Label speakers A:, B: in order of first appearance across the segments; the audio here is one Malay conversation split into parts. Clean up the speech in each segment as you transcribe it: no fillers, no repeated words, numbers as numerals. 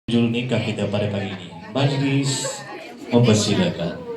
A: Judul nikah kita pada pagi ini. Majlis mempersilakan.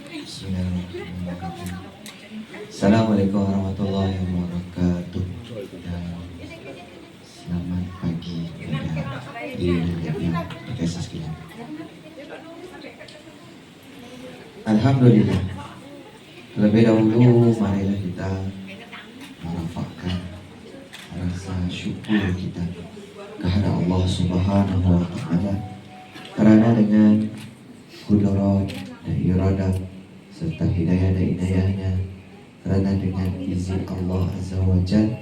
B: Bismillahirrahmanirrahim. Assalamualaikum warahmatullahi wabarakatuh. Dan selamat pagi kepada diri yang dikasih sekalian. Alhamdulillah. Terlebih dahulu marilah kita merafakkan rasa syukur kita kepada Allah Subhanahu wa taala kerana dengan kudrat dan iradah serta hidayah dan inayahnya, kerana dengan izin Allah Azza wa Jalla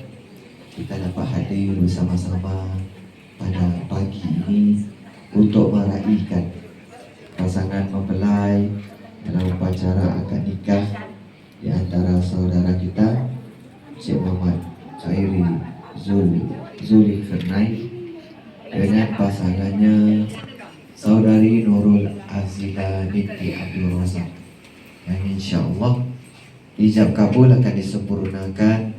B: kita dapat hadir bersama-sama pada pagi ini untuk meraihkan pasangan mempelai dalam upacara akad nikah di antara saudara kita Cik Muhammad Khairi Zulkarnain dengan pasangannya Saudari Nurul Azila binti Abdul Razak, yang insyaAllah ijab kabul akan disempurnakan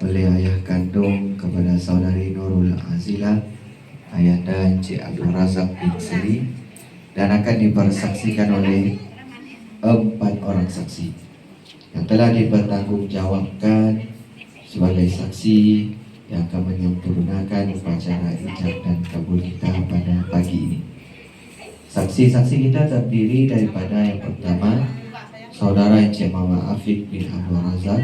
B: oleh ayah kandung kepada Saudari Nurul Azila, ayahanda Encik Abdul Razak bin Seri, dan akan dipersaksikan oleh 4 orang saksi yang telah dipertanggungjawabkan sebagai saksi yang akan menyempurnakan upacara ijab dan kabul kita pada pagi ini. Saksi-saksi kita terdiri daripada yang pertama Saudara Encik Muhammad Afiq bin Abdul Razak.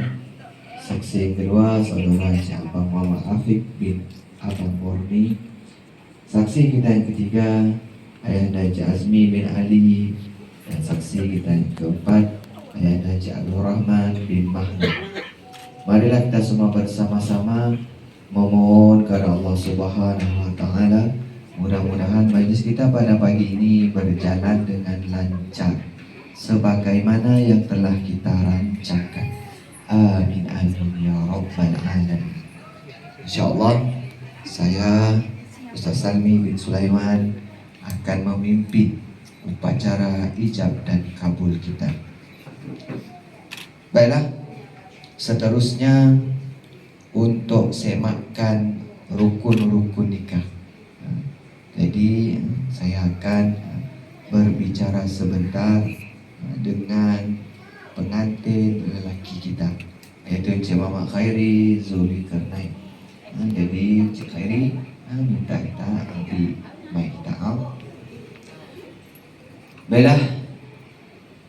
B: Saksi yang kedua Saudara Encik Abang Muhammad Afiq bin Abang Murni. Saksi kita yang ketiga Ayahanda Encik Azmi bin Ali. Dan saksi kita yang keempat Ayahanda Encik Abdul Rahman bin Mahmud. Marilah kita semua bersama-sama memohon kepada Allah Subhanahu wa taala, mudah-mudahan majlis kita pada pagi ini berjalan dengan lancar sebagaimana yang telah kita rancangkan. Amin amin ya rabbal alamin. InsyaAllah saya Ustaz Salmi bin Sulaiman akan memimpin upacara ijab dan kabul kita. Baiklah, seterusnya untuk semakkan rukun-rukun nikah. Jadi saya akan berbicara sebentar dengan pengantin lelaki kita, iaitu Encik Muhammad Khairi Zulkarnain. Jadi Encik Khairi minta kita ambil mic kita. Baiklah,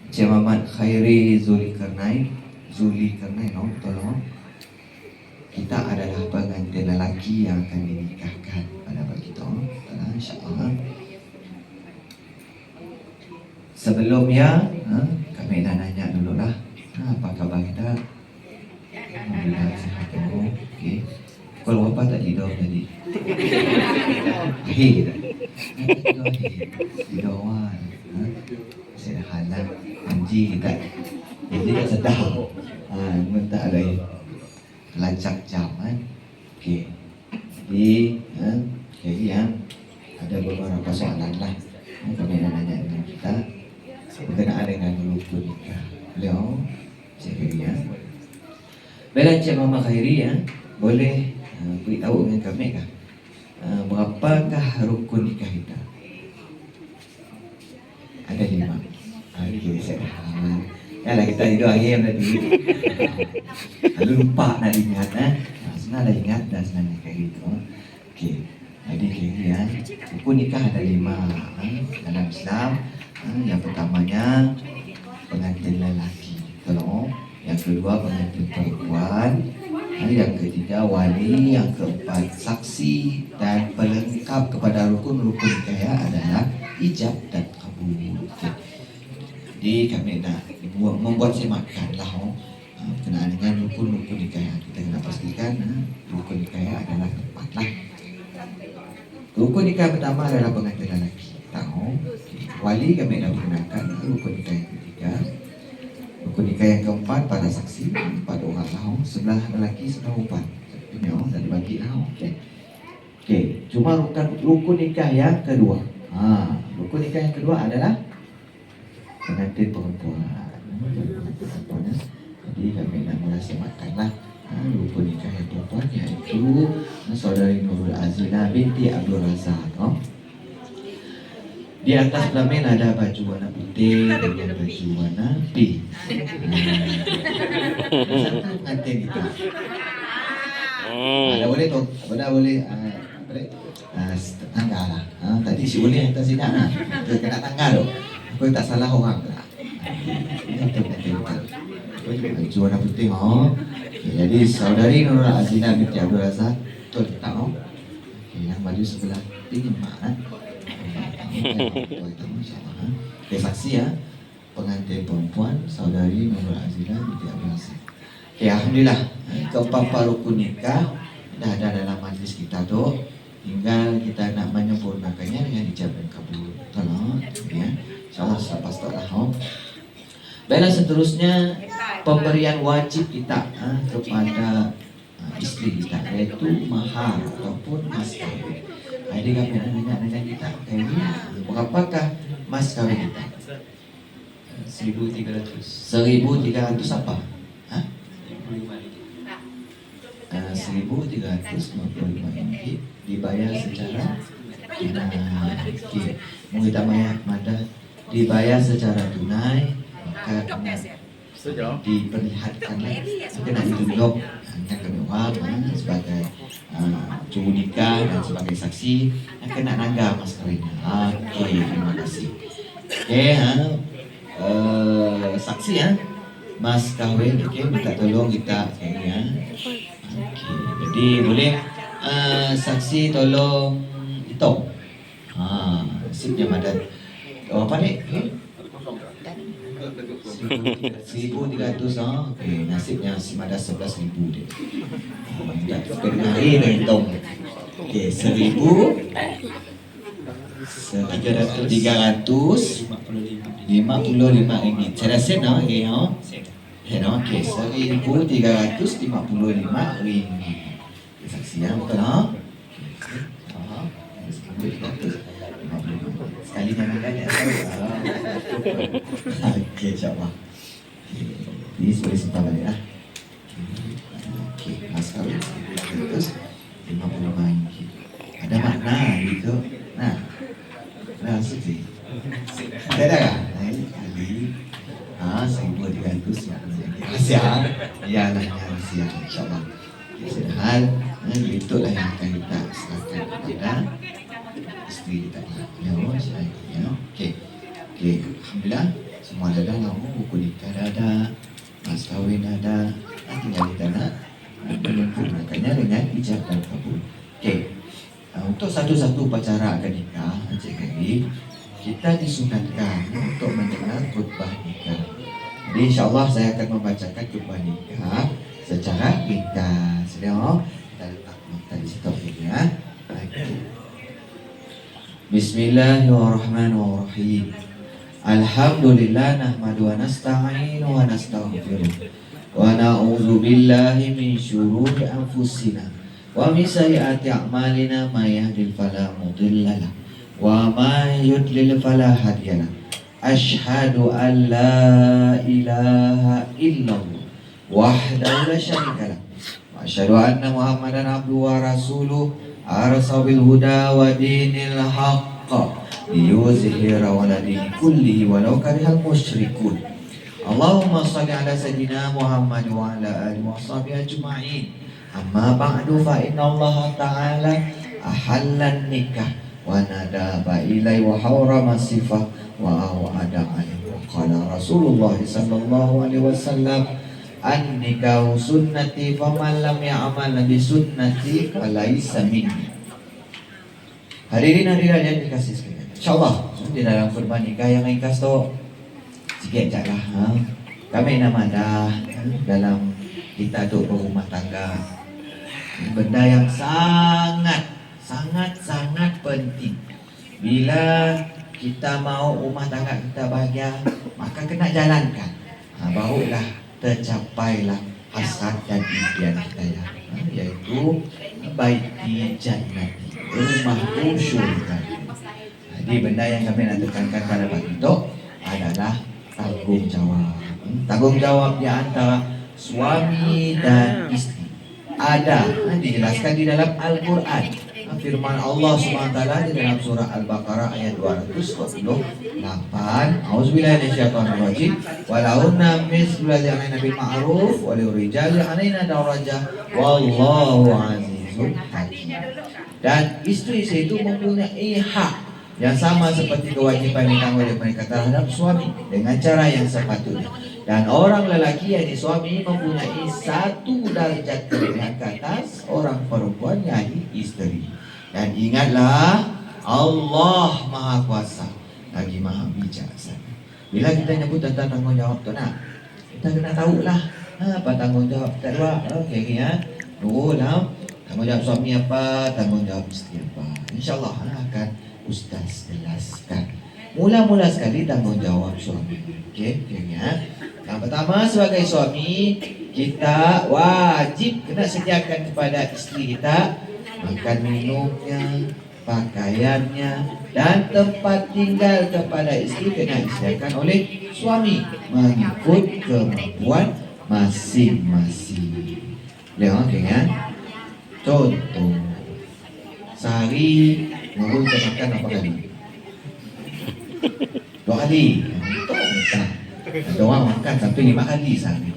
B: Encik Muhammad Khairi Zulkarnain, tolong. Kita adalah pengantin lelaki yang akan dinikahkan pada pagi itu. InsyaAllah Sebelumnya kami nak nanya dulu lah, apa kabar kita? Alhamdulillah sihat. Okey. Kalau apa tak tidur tadi? Akhir. Tidur awal. Saya dah halal. Anji kita. Jadi tak sedar. Minta ada lacak jam kan. Okey. Jadi ada beberapa soalan lah. Kami nak nanya dengan kita berkenaan dengan rukun nikah. Beliau Cik Khairi Bila Cik Mama Khairi boleh beritahu dengan kami kah berapakah rukun nikah kita? Ada 5. Okey, saya dah. Yalah kita hidup akhir tadi. Lalu lupa nak ingat sebenarnya dah ingat dah sebenarnya kayak gitu. Okey. Jadi kayak rukun nikah ada 5 dalam Islam. Yang pertamanya pengantin lelaki, yang kedua pengantin perempuan, yang ketiga wali, yang keempat saksi, dan pelengkap kepada rukun nikah adalah ijab dan kabul. Jadi kami nak membuat semakan lah berkenaan dengan rukun nikah. Kita kena pastikan rukun nikah adalah tepat lah. Rukun nikah pertama adalah pengantin lelaki. Wali kami dah perkenalkan. Rukun nikah yang ketiga, rukun nikah yang keempat para saksi 4 orang lah. Sebelah lelaki, sebelah perempuan. Ini dah dibagi lah. Okey. Cuma rukun nikah yang kedua. Rukun nikah yang kedua adalah pengantin perempuan. Jadi kami nak melaksanakanlah rukun nikah yang perempuan, iaitu saudari Nurul Azila binti Abdul Razak. Di atas pelamin ada baju warna putih dengan baju warna pink. Satu pengantin itu. Ada boleh tu, ada boleh tangga lah. Tadi si boleh hantar sini dia kena tangga tu. Aku tak salah orang lah. Itu pengantin itu. Baju warna putih. Jadi saudari Nurul Azila binti Abdul Razak tu letak. Yang baju sebelah ini mak. Saksi pengantin perempuan saudari Nurul Azila binti Abdul Razak. Alhamdulillah, keempat rukun nikah dah ada dalam majlis kita tu. Tinggal kita nak menyempurnakannya dengan ijab dan kabul. Tolong InsyaAllah selepas tu lah. Baiklah, seterusnya pemberian wajib kita kepada isteri kita, iaitu mahar ataupun mas kawin. Jadi kami nak nanya kita, berapakah mas kawin kita? 1,300. 1,300 apa? 1,355 ringgit dibayar secara mau kita bayar dibayar secara tunai, maka kena diperlihatkan kena ditunjuk kami orang sebagai juru nikah dan sebagai saksi yang kena nangga mas kawinnya. Okey, terima kasih. Saksi mas kawin. Okey, minta tolong kita Okey, jadi boleh saksi tolong hitung nasibnya madan apa ni? 1,300. Okey, nasibnya si madan 11,000 dia. Kena hari dah hitung. Okey, 1,355 ringgit. Saya rasa okey. Okey, 1,355 ringgit. Saksi yang betul sekali jangan tanya. Okey, insyaAllah. Ini boleh simpan balik lah. Okey, mas kawin 1,355 ringgit. Ada makna gitu. Suci. Ada tak? Lain kali 1,300 rahsia. Iyalah rahsia, insyaAllah. Sedangkan itulah yang akan kita serahkan kepada isteri kita. Okey. Alhamdulillah, semua dah ada. Buku nikah dah ada, mas kahwin ada. Tinggal kita nak menyempurnakannya dengan ijab dan kabul. Okey. Untuk satu-satu upacara akad nikah, Encik Khairi, kita disunatkan untuk mendengar khutbah nikah. Jadi insyaAllah saya akan membacakan khutbah nikah secara ringkas. Kita letak nota di situ ya. Bismillahirrahmanirrahim. Alhamdulillah nahmadu wa nasta'inu wa nastaghfiruh wa na'udzu billahi min syururi anfusina wa min sayyiati a'malina may yahdihil fala mudilla lahu wa may yudlil fala hadiya lahu. Asyhadu an la ilaha illallah wahdahu la syarika lahu wa asyhadu anna Muhammadan abduhu wa rasuluh arsa bil huda wa dinil haqq liyuzhira ala dini kullihi walau karihal musyrikun. Allahumma shalli ala sayyidina Muhammad wa ala alihi wa sahbihi ajma'in. Amma ba'du fa inna Allah ta'ala ahallan nikah wa nadaba ilai wa harrama sifah wa awada alaihi wa qala Rasulullah sallallahu alaihi wasallam an-nikahu sunnati faman lam ya'mal bi sunnati falaysa minni. Hadirin hadirat yang dikasih sekalian, insyaallah di dalam khutbah nikah yang ringkas tu sikit je lah. Kami nama dah dalam kita duduk berumah tangga, benda yang sangat penting. Bila kita mau rumah tangga kita bahagia, maka kena jalankan. Barulah tercapailah hasrat dan impian kita ya, yaitu baiti jannati, rumahku syurga. Jadi benda yang kami nak tekankan pada pagi itu adalah tanggungjawab. Tanggungjawab di antara suami dan istri. Ada dijelaskan di dalam Al-Quran. Firman Allah SWT di dalam surah Al-Baqarah ayat 228. Auzubillahi minasyaitonirrajim. Walahunna mislu alladzi 'alaina bil ma'ruf wa lirijali 'alaina darajah wallahu 'azizun hakim. Dan istri itu mempunyai hak yang sama seperti kewajiban yang ditanggung oleh mereka terhadap suami dengan cara yang sepatutnya. Dan orang lelaki yakni suami mempunyai satu darjat kelebihan ke atas orang perempuan yakni istri. Dan ingatlah Allah Maha Kuasa lagi Maha Bijaksana. Bila kita nyebut tentang tanggungjawab tu nak, kita kena tahulah apa tanggungjawab kita dua. Okey ya. Nulah tanggungjawab suami apa, tanggungjawab istri apa. InsyaAllah akan Ustaz jelaskan. Mula-mula sekali tanggungjawab suami. Okey ya. Yang pertama, sebagai suami kita wajib kena sediakan kepada istri kita makan minumnya, pakaiannya, dan tempat tinggal kepada istri kena disediakan oleh suami mengikut kemampuan masing-masing. Lihat okey kan? Contoh, sehari Nurul makan apa kali? 2 kali. Ada orang makan sampai 5 kali sehari.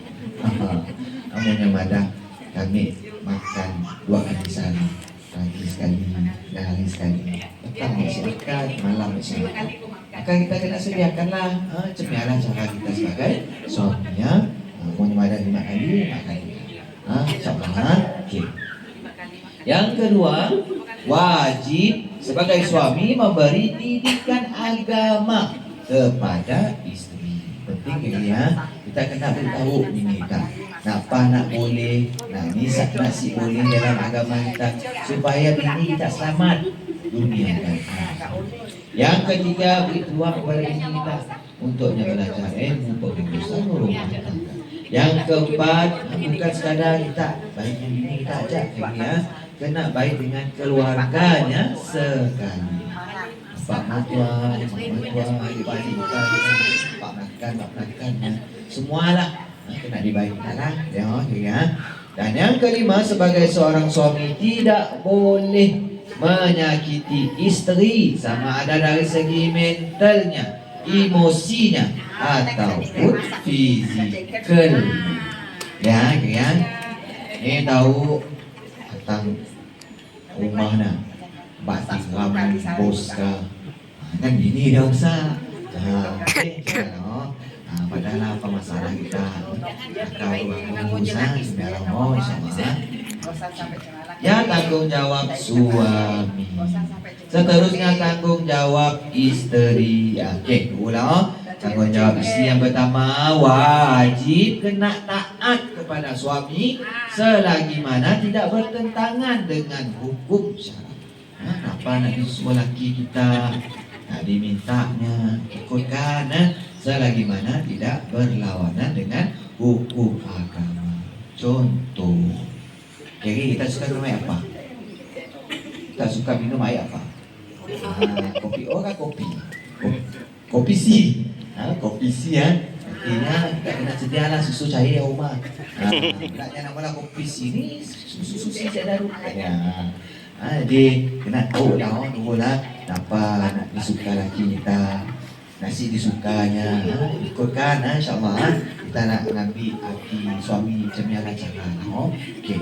B: Kamu yang madah kami makan 2 kali sehari. Pagi sekali, hari sekali. Petang masih makan, malam masih makan. Maka kita kena sediakanlah cemialah cara kita sebagai suaminya. Mau madah 5 kali, 5 kali. InsyaAllah. Okay. Yang kedua, wajib sebagai suami memberi didikan agama kepada istri. Penting ya, kita kena beritahu bini kita. Nak boleh, ni nasi boleh dalam agama kita supaya bini kita selamat dunia dan akhirat. Yang ketiga, beri peluang kepada bini kita untuknya belajar ilmu pengurusan rumah tangga. Yang keempat, bukan sekadar kita baik dengan bini kita ajak ya, kena baik dengan keluarganya sekali. Pak Matua, adik-adik kita, Pak makan, semualah kena dibaikkan lah ya. Dan yang kelima, sebagai seorang suami tidak boleh menyakiti istri, sama ada dari segi mentalnya, emosinya ataupun fizikal. Ya. Ini tahu tentang rumahnya, batik ramen bos kan gini dah usah. Padahal apa masalah kita? Kalau usaha sudah lama insyaAllah. Ya, tanggung jawab suami. Seterusnya tanggung jawab istri. Okey, ulang. Tanggungjawab isteri yang pertama, wajib kena taat kepada suami selagi mana tidak bertentangan dengan hukum syarak. Apa nak disuruh laki kita, nak dimintanya ikutkan selagi mana tidak berlawanan dengan hukum agama. Contoh, jadi kita suka minum air apa? Kita suka minum air apa? Kopi O kan kopi? Kopi C. Kopi C artinya kita kena sedialah susu cair rumah. Naknya namalah kopi C ni susu C saya dah rupanya. Jadi kena tahu dah dulu lah apa nak disuka laki kita, nasi disukanya, ikutkan insyaAllah kita nak ambil hati suami macam mana cara. Okey.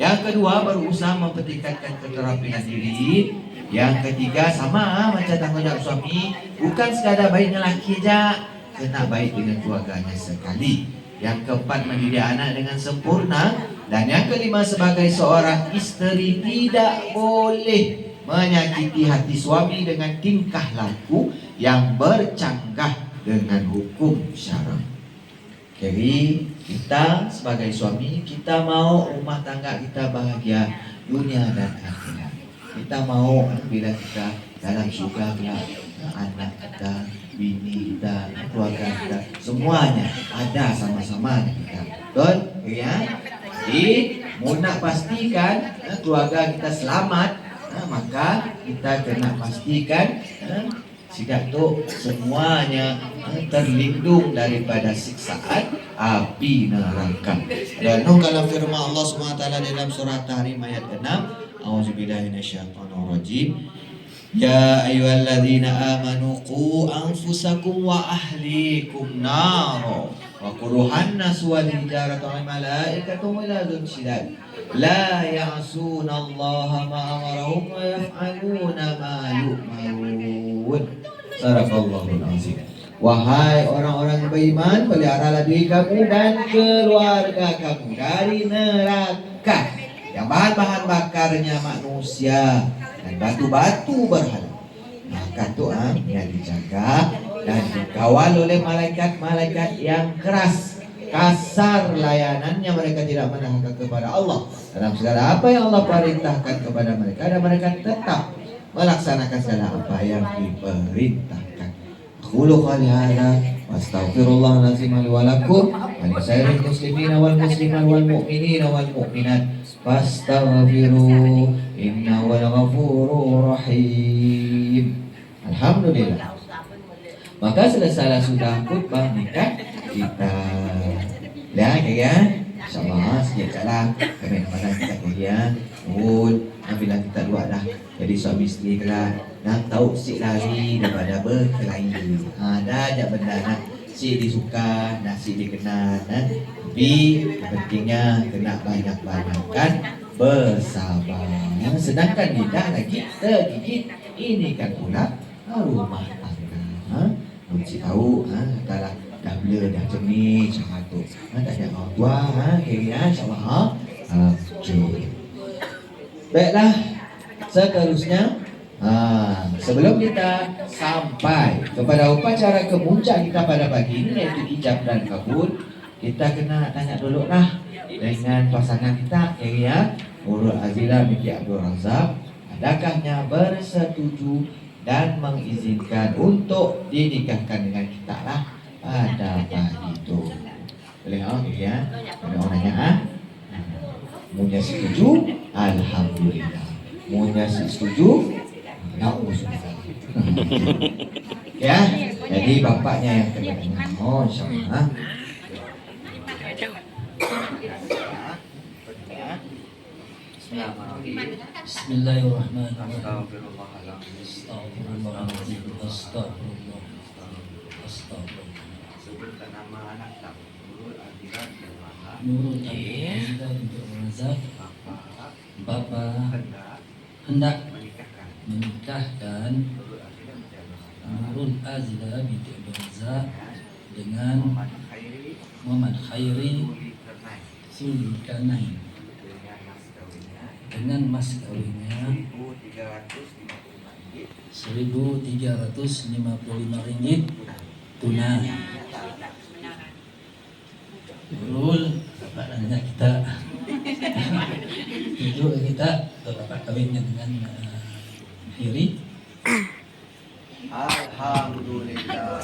B: Yang kedua, berusaha mempertingkatkan keterampilan diri. Yang ketiga, sama macam tanggungjawab suami, bukan sekadar baik dengan laki saja, kena baik dengan keluarganya sekali. Yang keempat, mendidik anak dengan sempurna. Dan yang kelima, sebagai seorang isteri tidak boleh menyakiti hati suami dengan tingkah laku yang bercanggah dengan hukum syarak. Jadi kita sebagai suami, kita mau rumah tangga kita bahagia dunia dan akhirat. Kita mau bila kita dalam syurga pula anak kita, bini kita, keluarga kita, semuanya ada sama-sama kita. Betul? Ya. Jadi mau nak pastikan keluarga kita selamat, maka kita kena pastikan sidak tu semuanya terlindung daripada siksaan api neraka. Dan dalam firman Allah SWT dalam surah Tahrim ayat 6, A'udzubillahi minasyaitonirrajim. Ya ayyuhalladzina amanu qu anfusakum wa ahlikum nara wa quruhan nas wal hijaratu al malaikatu ghiladun syidad la ya'sunallaha ma amarahum wa yaf'aluna ma yu'marun. Sadaqallahul azim. Wahai orang-orang yang beriman, peliharalah diri kamu dan keluarga kamu dari neraka yang bahan-bahan bakarnya manusia dan batu-batu berhala. Maka tu yang dijaga dan dikawal oleh malaikat-malaikat yang keras, kasar layanannya, mereka tidak menahak kepada Allah dalam segala apa yang Allah perintahkan kepada mereka, dan mereka tetap melaksanakan segala apa yang diperintahkan. Qulu qali hadza wastaghfirullahalazim li wa lakum wa li sairil muslimina wal muslimat wal mu'minina wal mu'minat fastaghfiru innahu ghafurur rahim. Alhamdulillah. Maka selesai sudah khutbah nikah kita. Lihat ya, insyaallah sikit jalan kami pada kita kuliah. Bila kita dua dah jadi suami isteri kelak, nak tahu si lari daripada berkelahi. Dah ada benda nak si disuka, nak si dikenal. Tapi pentingnya kena banyak-banyakkan bersabar. Sedangkan tidak lagi tergigit, ini kan pula rumah tangga. Mesti tahu kalau dah blur dah cermin macam tu. Tak ada orang tua kira insya-Allah. Okey. Baiklah, seterusnya sebelum kita sampai kepada upacara kemuncak kita pada pagi ini, iaitu ijab dan kabul, kita kena tanya dulu lah dengan pasangan kita, ya, Nurul Azilah binti Abdul Razak, adakahnya bersetuju dan mengizinkan untuk dinikahkan dengan kita lah pada pagi itu. Boleh ya? Ada orang nanya Munya setuju, alhamdulillah. Munya setuju, na'udzubillah. Ya, jadi bapaknya yang kena tanya. Oh, insyaallah.
C: Bismillahirrahmanirrahim. Astagfirullahaladzim. Astagfirullah. Sebutkan nama anak kamu. Nurul Azilah binti Razak. Bapak hendak menikahkan Nurul Azilah binti Razak dengan Muhammad Khairi Sulkarnain dengan mas kawinnya Rp1.355 tunai. Nurul, bapak nanya kita, itu kita bapak kawinnya dengan Hiri.
B: Alhamdulillah.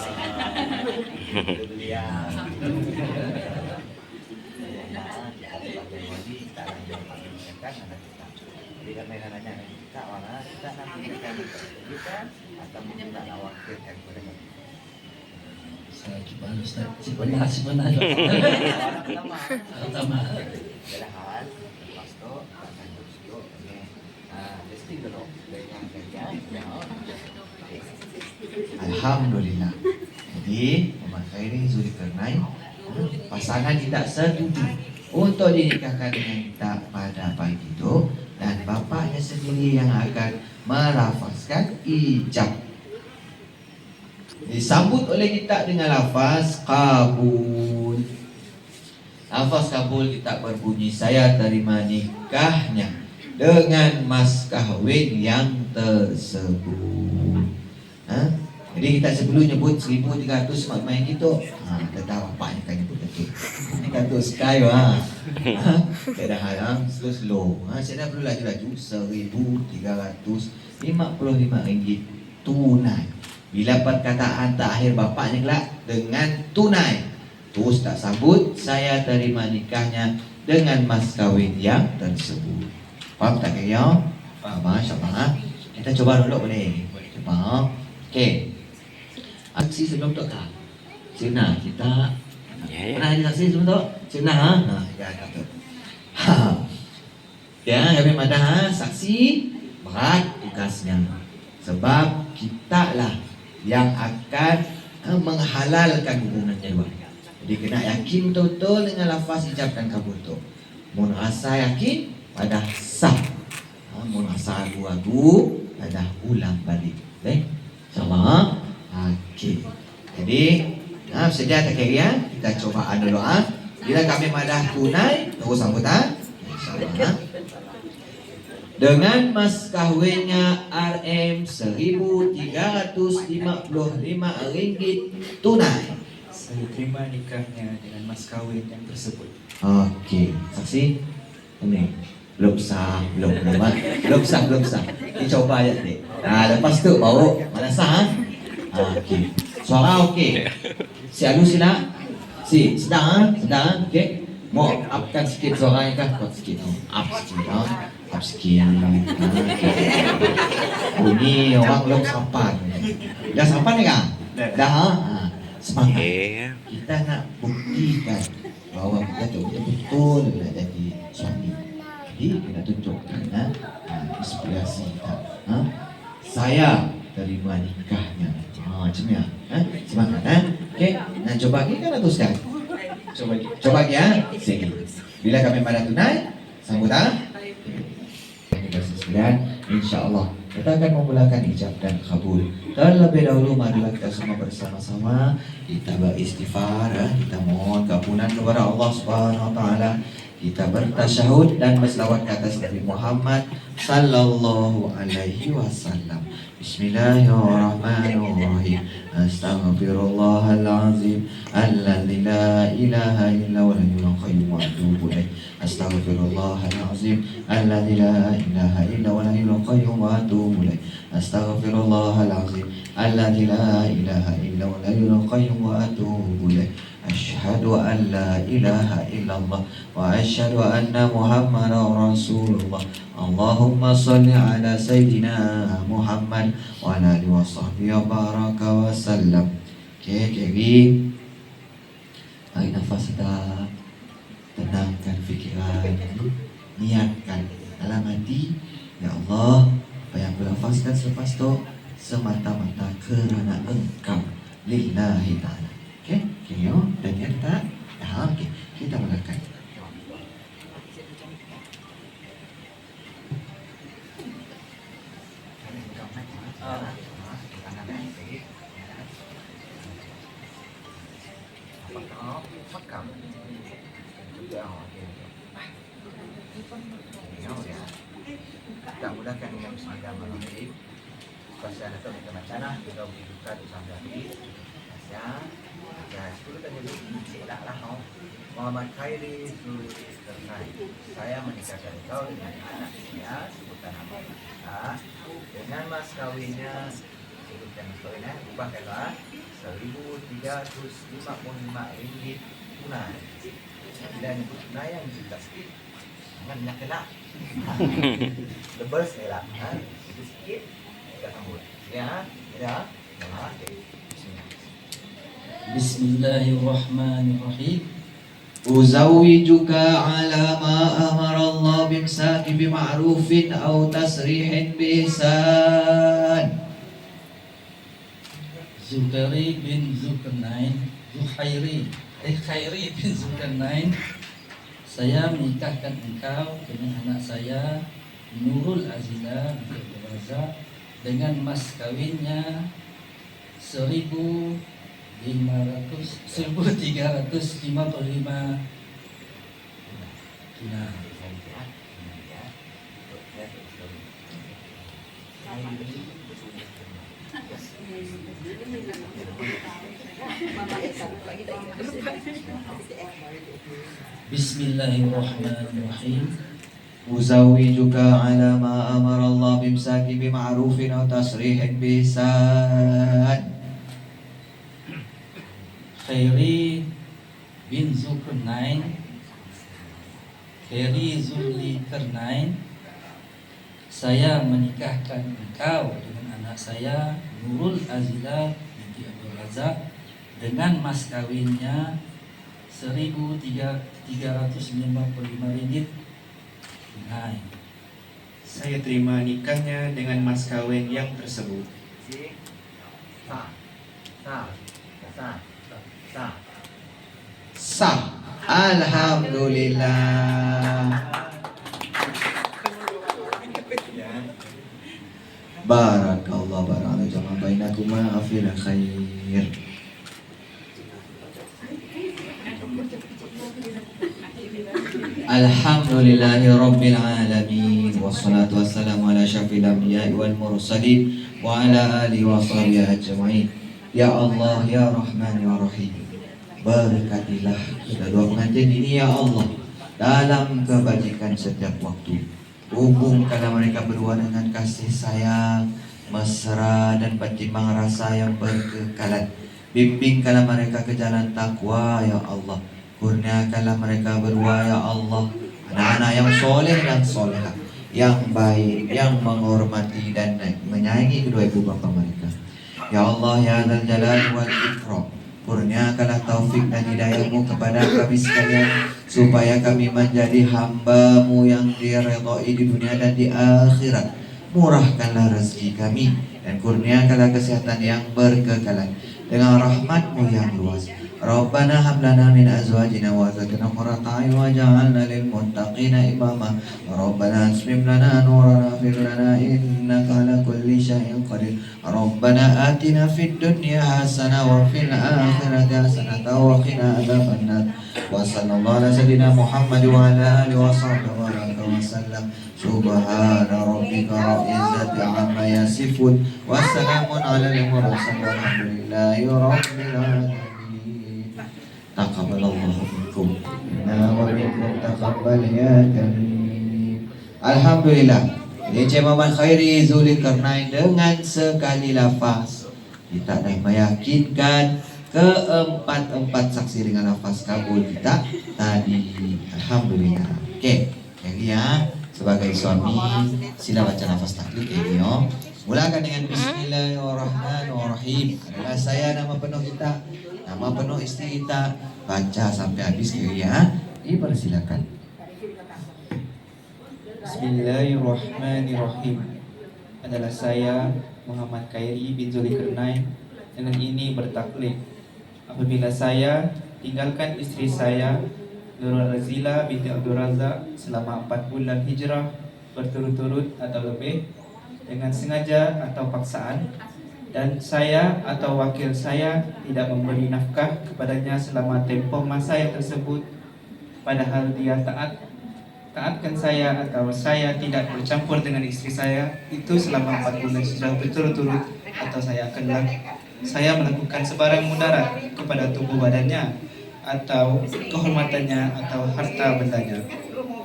B: Jadi kan mereka nanya kita mana kita nanti kita atau mungkin tak awak kita yang boleh.
C: Saya coba Ustaz, sebenarnya. Pertama.
B: Belahan, pasto, akan bersuatu ini. Listing dulu. Alhamdulillah. Jadi Muhammad Khairi Zulkarnain pasangan tidak setuju untuk dinikahkan dengan kita pada pagi itu, dan bapaknya sendiri yang akan melafazkan ijab. Disambut oleh kita dengan lafaz kabul. Lafaz kabul kita berbunyi, saya terima nikahnya dengan mas kahwin yang tersebut. Jadi kita sebelum nyebut 1,300 main gitu, tetap bapaknya kan nyebut lagi 300 kayu tidak halang slow. Saya dah perlu laju-laju 1,355 ringgit tunai. Bila perkataan terakhir bapaknya kelak dengan tunai, terus tak sambut, saya terima nikahnya dengan mas kawin yang tersebut. Faham tak kaya? Masya Allah. Kita coba dulu boleh? Coba. Okey. Aksi sebelum tu tak? Cina kita pernah ada saksi sebelum tu? Cina ya kata. Ya, kami madah saksi berat tugasnya. Sebab kita lah yang akan menghalalkan hubungannya dua. Jadi kena yakin betul-betul dengan lafaz ijab dan kabul tu. Mun rasa yakin pada sah. Mun rasa ragu-ragu pada ulang balik. Baik. InsyaAllah. Okey. Jadi sedia tak kira kita cobaan dulu Bila kami madah tunai terus sambutan InsyaAllah dengan mas kahwinnya RM1,355 ringgit tunai.
D: Saya terima nikahnya dengan mas kawin yang tersebut.
B: Okey, saksi ini belum sah. Dicoba aja deh. Lepas tu baru mana sah. Okey. Suara okey. Si Alu sila. Sedang. Okey. Mau upkan sikit suaranya kah? Kuat sikit. Up sikit. Bunyi orang belum sampan. Dah sampan ya kah? Dah. Semangat. Kita nak buktikan bahawa kita betul-betul nak jadi suami. Jadi kita tunjukkan inspirasi kita. Saya terima nikahnya. Macam ni. Semangat. Okey. Nak coba lagi kan atau sekarang? Coba lagi Sini. Bila kami pada tunai, sambut Ini bersesuaian, insya-Allah kita akan memulakan ijab dan kabul. Terlebih dahulu marilah kita semua bersama-sama kita beristighfar, kita mohon keampunan kepada Allah Subhanahu wa taala. Kita bertasyahud dan berselawat ke atas Nabi Muhammad sallallahu alaihi wasallam. Bismillahirrahmanirrahim. Astaghfirullahal azim alladzi la ilaha illa huwal hayyul qayyum wa atubu ilaih. Astaghfirullahal azim alladzi la ilaha illa huwal hayyul qayyum wa atubu ilaih. Astaghfirullahal azim alladzi la ilaha illa huwal hayyul qayyum wa atubu ilaih. Asyhadu an la ilaha illallah wa asyhadu anna Muhammadar Rasulullah. Allahumma salli ala Sayyidina Muhammad wa ala alihi wa sahbihi wa baraka wa sallam. Okey, jadi tarik nafas kita, tenangkan fikiran, niatkan dalam hati, ya Allah, apa yang aku lafazkan selepas itu semata-mata kerana Engkau, lillahi ta'ala. Okey, dan yang tak, okey, kita mulakan. Kita mulakan dengan bismillahirrahmanirrahim. Pasal ada macam-macam kita berduka di sambil Ya, ya, itu tadi tidak lah kau. Muhammad Khairi Zulkarnain. Saya menikahkan kau dengan anaknya, sebutkan nama kita, dengan mas kawinnya, sebutkan mas kawinnya, ubahkanlah 1.355 ringgit tunai. Tidak nyebut tunai yang jelas. Jangan banyak kena. Lebes ya lah, itu sedikit, kita sambut. Ya, ya, nah,
C: Bismillahirrahmanirrahim.
B: أزوجك على ما أمر الله بإمساك بمعروف أو تسريح بإحسان.
C: Zuhairi bin Zulkarnain, Khairi bin Zulkarnain, saya menikahkan engkau dengan anak saya Nurul Azila binti Abdul Razak dengan mas kawinnya 1.355 tunai. Bismillahirrahmanirrahim.
B: أزوجك على ما أمر الله بإمساك بمعروف أو تسريح بإحسان.
C: Khairi bin Zulkarnain, Khairi Zulkarnain, saya menikahkan engkau dengan anak saya Nurul Azila binti Abdul Razak dengan mas kawinnya 1.355 ringgit tunai.
D: Saya terima nikahnya dengan mas kawin yang tersebut.
B: Sah. Alhamdulillah. Barakallah barakallah jamaah bainakuma afil khair. Alhamdulillahi rabbil alamin wassalatu wassalamu ala syafil anbiya'i wal mursalin wa ala alihi wa sahbihi ajma'in. Ya Allah ya Rahman ya Rahim, berkatilah kedua pengantin ini ya Allah dalam kebajikan setiap waktu. Hubungkanlah mereka berdua dengan kasih sayang, mesra dan pertimbangan rasa yang berkekalan. Bimbingkanlah mereka ke jalan takwa ya Allah. Kurniakanlah mereka berdua ya Allah anak-anak yang soleh dan soleha, yang baik, yang menghormati dan menyayangi kedua ibu bapa mereka. Ya Allah ya Dzal Jalal wal Ikram, kurniakanlah taufik dan hidayahmu kepada kami sekalian, supaya kami menjadi hamba-Mu yang diridhai di dunia dan di akhirat. Murahkanlah rezeki kami dan kurniakanlah kesehatan yang berkekalan dengan rahmat-Mu yang luas. Rabbana hab lana min azwajina wa dhurriyyatina qurrata a'yun waj'alna lil muttaqina imama. Rabbana asmim lana nurana waghfir lana innaka ala kulli syai'in qadir. Rabbana atina fid dunya hasanah wa fil akhirati hasanah wa qina adzabannar. Wa sallallahu ala sayyidina Muhammad wa ala alihi wa sahbihi wa sallam. Subhana rabbika rabbil izzati amma yasifun wa salamun ala al mursalin walhamdulillahi rabbil alamin. Taqabbalallahu minkum wa minkum taqabbal ya karim. Alhamdulillah, ini Encik Muhammad Khairi Zulkarnain dengan sekali lafaz kita dah meyakinkan keempat saksi dengan lafaz kabul kita tadi. Alhamdulillah. Okey, jadi ya sebagai suami sila baca lafaz taklid ini yo. Mulakan dengan Bismillahirrahmanirrahim. Adalah saya nama penuh kita, nama penuh istri kita, baca sampai habis ya. Dipersilakan.
D: Bismillahirrahmanirrahim. Adalah saya Muhammad Khairi bin Zulkarnain dengan ini bertaklid. Apabila saya tinggalkan istri saya Nurul Azila binti Abdul Razak selama 4 bulan hijrah berturut-turut atau lebih dengan sengaja atau paksaan, dan saya atau wakil saya tidak memberi nafkah kepadanya selama tempoh masa yang tersebut, padahal dia taatkan saya atau saya tidak bercampur dengan istri saya itu selama 4 bulan hijrah berturut-turut, atau saya akan saya melakukan sebarang mudarat kepada tubuh badannya atau kehormatannya atau harta bendanya.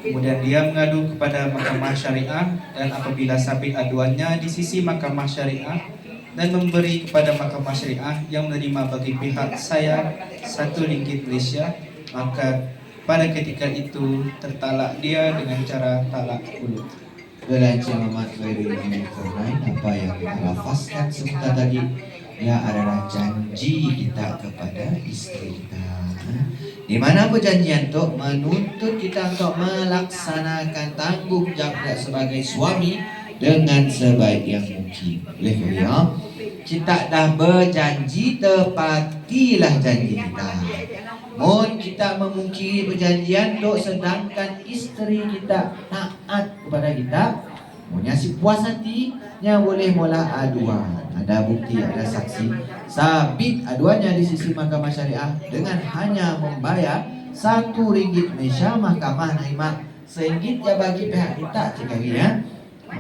D: Kemudian dia mengadu kepada mahkamah syariah, dan apabila sabit aduannya di sisi mahkamah syariah dan memberi kepada mahkamah syariah yang menerima bagi pihak saya RM1 Malaysia, maka pada ketika itu tertalak dia dengan cara talak hulur.
B: Belajar memakai diri Quran, apa yang kita lafazkan sebentar tadi, ia adalah janji kita kepada istri kita. Di mana perjanjian untuk menuntut kita untuk melaksanakan tanggung jawab sebagai suami dengan sebaik yang mungkin. Oleh kerana kita dah berjanji, tepatilah janji kita. Mohon kita memungkiri perjanjian dok, sedangkan isteri kita taat kepada kita, mohonnya si puas hatinya boleh mula aduan. Ada bukti, ada saksi, sabit aduannya di sisi mahkamah syariah dengan hanya membayar RM1 Malaysia, mahkamah nerima RM1 ya bagi pihak kita sekali ya,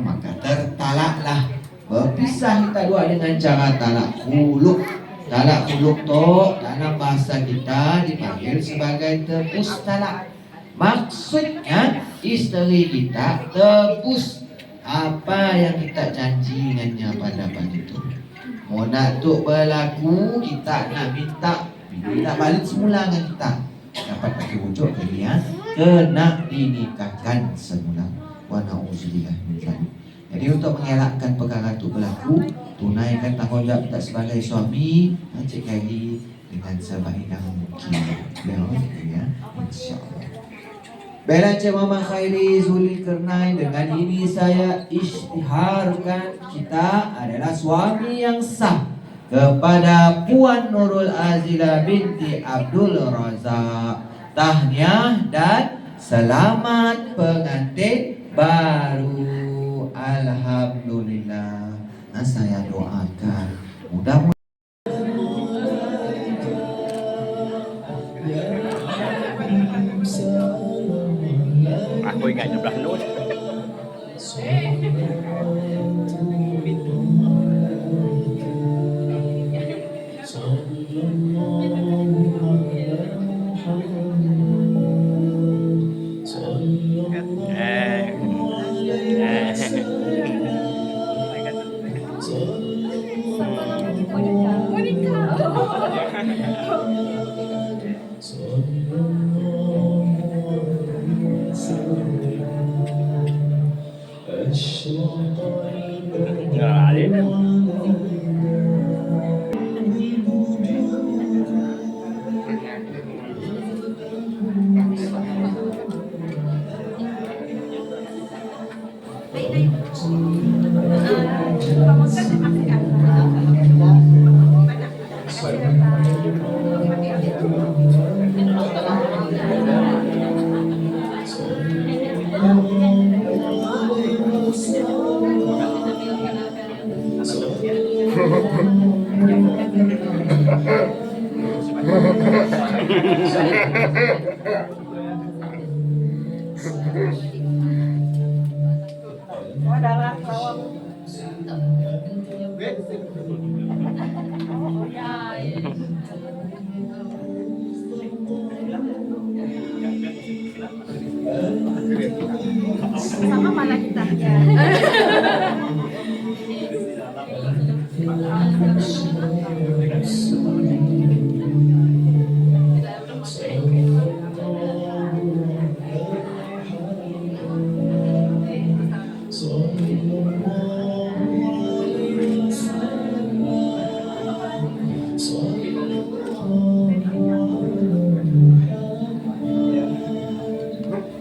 B: maka tertalaklah. Berpisah kita dua dengan cara talak khuluk. Talak khuluk tu dalam bahasa kita dipanggil sebagai tebus talak. Maksudnya isteri kita tebus apa yang kita janji dengannya pada pagi itu. Mau nak tu berlaku, kita nak minta tak balik semula dengan kita, dapat pakai wujud lagi ya, kena dinikahkan semula. Wa na'udzubillah min dzalik. Jadi untuk mengelakkan perkara itu berlaku, tunaikan tanggungjawab kita sebagai suami, cek lagi dengan sebaik yang mungkin. Ya, insyaAllah. Baiklah Encik Muhammad Khairi Zulkarnain, dengan ini saya isytiharkan kita adalah suami yang sah kepada Puan Nurul Azila binti Abdul Razak. Tahniah dan selamat pengantin baru. Alhamdulillah. Nah, saya doakan mudah-mudahan
E: aku ingat sebelah nun.
F: Sama mana kita?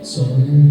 G: Sallallahu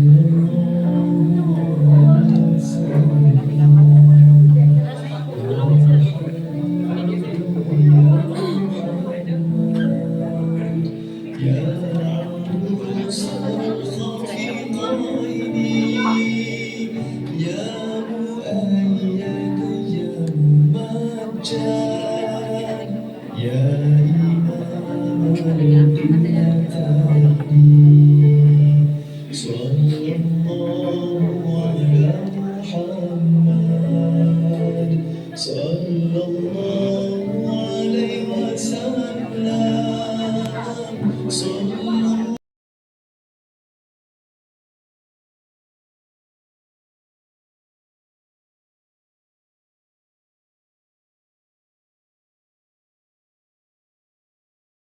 F: صل